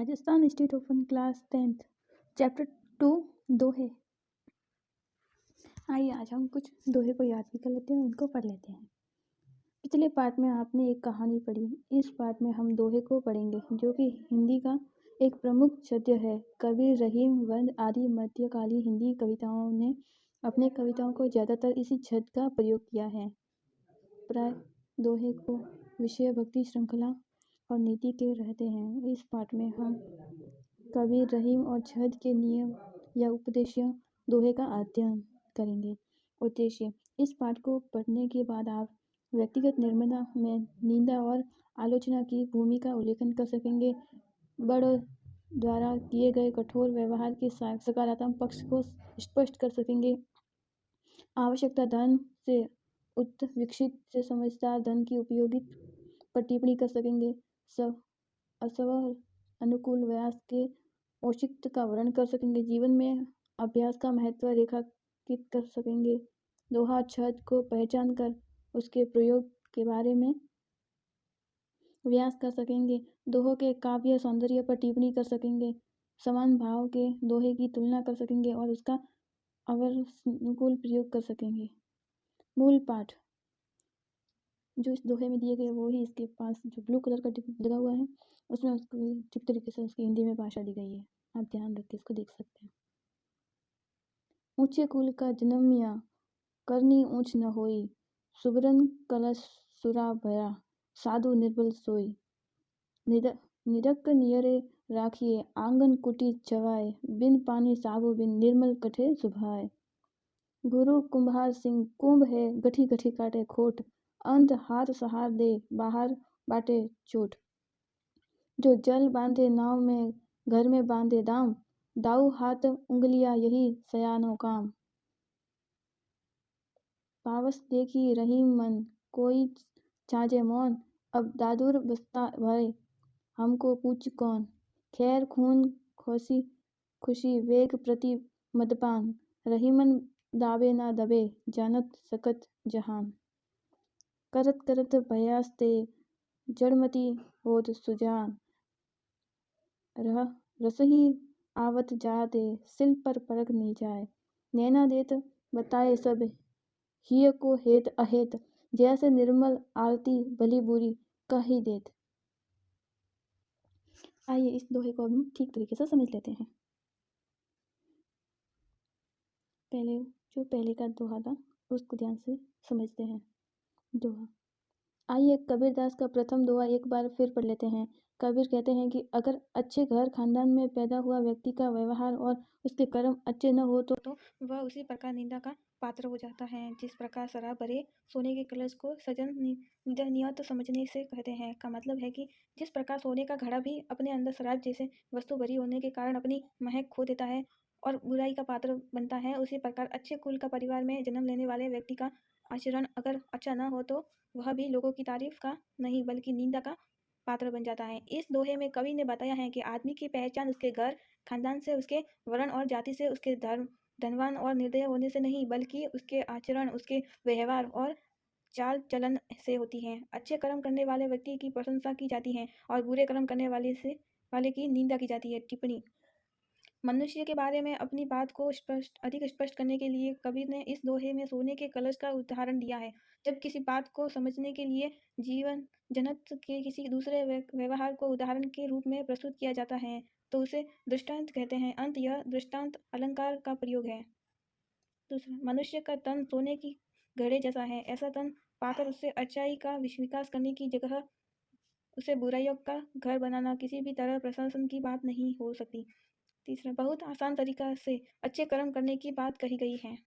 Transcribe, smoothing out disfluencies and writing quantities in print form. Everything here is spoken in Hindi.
Rajasthan state open class 10th chapter 2 दोहे। आइए आज हम कुछ दोहे को याद भी कर लेते हैं, उनको पढ़ लेते हैं। पिछले पार्ट में आपने एक कहानी पढ़ी, इस पार्ट में हम दोहे को पढ़ेंगे जो कि हिंदी का एक प्रमुख शब्द है। कबीर, रहीम, वंद आदि मध्यकालीन हिंदी कविताओं ने अपने कविताओं को ज़्यादातर इसी छंद का प्रयोग किया है। प्राय दोहे को विषय, भक्ति, श्रृंखला और नीति के रहते हैं। इस पाठ में हम कबीर, रहीम और छंद के नियम या उपदेश दोहे का अध्ययन करेंगे। उद्देश्य: इस पाठ को पढ़ने के बाद आप व्यक्तिगत निर्मला में निंदा और आलोचना की भूमि का उल्लेखन कर सकेंगे, बड़ों द्वारा किए गए कठोर व्यवहार के सकारात्मक पक्ष को स्पष्ट कर सकेंगे, आवश्यकता धन से उत विकसित से समझदार धन की उपयोगित पर टिप्पणी कर सकेंगे, असव अनुकूल व्यास के औचित्य का वर्णन कर सकेंगे, जीवन में अभ्यास का महत्व रेखांकित कर सकेंगे, दोहा छंद को पहचान कर उसके प्रयोग के बारे में व्यास कर सकेंगे, दोहों के काव्य सौंदर्य पर टिप्पणी कर सकेंगे, समान भाव के दोहे की तुलना कर सकेंगे और उसका अनुकूल प्रयोग कर सकेंगे। मूल पाठ जो इस दोहे में दिए गए वो ही इसके पास जो ब्लू कलर का लगा हुआ है उसमें उसको ठीक तरीके से उसकी हिंदी में भाषा दी गई है। आप ध्यान रख के इसको देख सकते हैं। ऊंचे कुल का जन्मिया, करनी ऊंच न होई, सुबरन कलश सुरा भरा, साधु निर्बल सोई, निरक नियरे राखिए, आंगन कुटी चवाए, बिन पानी साबु बिन निर्मल कठे सुभाए। गुरु कुम्हार सिंह कुंभ है, गठी गठी काटे खोट, अंत हाथ सहार दे, बाहर बाटे चोट। जो जल बांधे नाव में, घर में बांधे दाम, दाऊ हाथ उंगलियां यही सयानो काम। पावस देखी रहीम मन, कोई छाजे मौन, अब दादुर बस्ता भय, हमको पूछ कौन। खैर खून खोसी खुशी वेग प्रति मदपान, रहीमन दावे ना दबे, जानत सकत जहान। करत करत भयास ते, जड़मती होत सुजान, रसही आवत जाते, सिल पर परख नी जाए। नैना देत बताए सब, हिय को हेत अहेत, जैसे निर्मल आरती भली बुरी कही देत। आइए इस दोहे को हम ठीक तरीके से समझ लेते हैं। पहले का दोहा था उसको ध्यान से समझते हैं। दोहा। आइए कबीरदास का प्रथम दोहा एक बार फिर पढ़ लेते हैं। कबीर कहते हैं कि अगर अच्छे घर खानदान में पैदा हुआ व्यक्ति का व्यवहार और उसके कर्म अच्छे न हो तो वह उसी प्रकार निंदा का पात्र हो जाता है। जिस प्रकार शराब भरे सोने के कलश को सजन नियत समझने से कहते हैं, का मतलब है कि जिस प्रकार सोने का घड़ा भी अपने अंदर शराब जैसे वस्तु भरी होने के कारण अपनी महक खो देता है और बुराई का पात्र बनता है, उसी प्रकार अच्छे कुल का परिवार में जन्म लेने वाले व्यक्ति का आचरण अगर अच्छा न हो तो वह भी लोगों की तारीफ का नहीं बल्कि निंदा का पात्र बन जाता है। इस दोहे में कवि ने बताया है कि आदमी की पहचान उसके घर खानदान से, उसके वर्ण और जाति से, उसके धर्म धनवान और निर्दय होने से नहीं बल्कि उसके आचरण, उसके व्यवहार और चाल चलन से होती है। अच्छे कर्म करने वाले व्यक्ति की प्रशंसा की जाती है और बुरे कर्म करने वाले की निंदा की जाती है। टिप्पणी: मनुष्य के बारे में अपनी बात को अधिक स्पष्ट करने के लिए कबीर ने इस दोहे में सोने के कलश का उदाहरण दिया है। जब किसी बात को समझने के लिए जीवन जनत के किसी दूसरे व्यवहार को उदाहरण के रूप में प्रस्तुत किया जाता है तो उसे दृष्टांत कहते हैं। अंत यह दृष्टांत अलंकार का प्रयोग है। दूसरा, मनुष्य का तन सोने की घड़े जैसा है। ऐसा तन पाकर उससे अच्छाई का विकास करने की जगह उसे बुराइयों का घर बनाना किसी भी तरह प्रशंसन की बात नहीं हो सकती। तीसरा, बहुत आसान तरीका से अच्छे कर्म करने की बात कही गई है।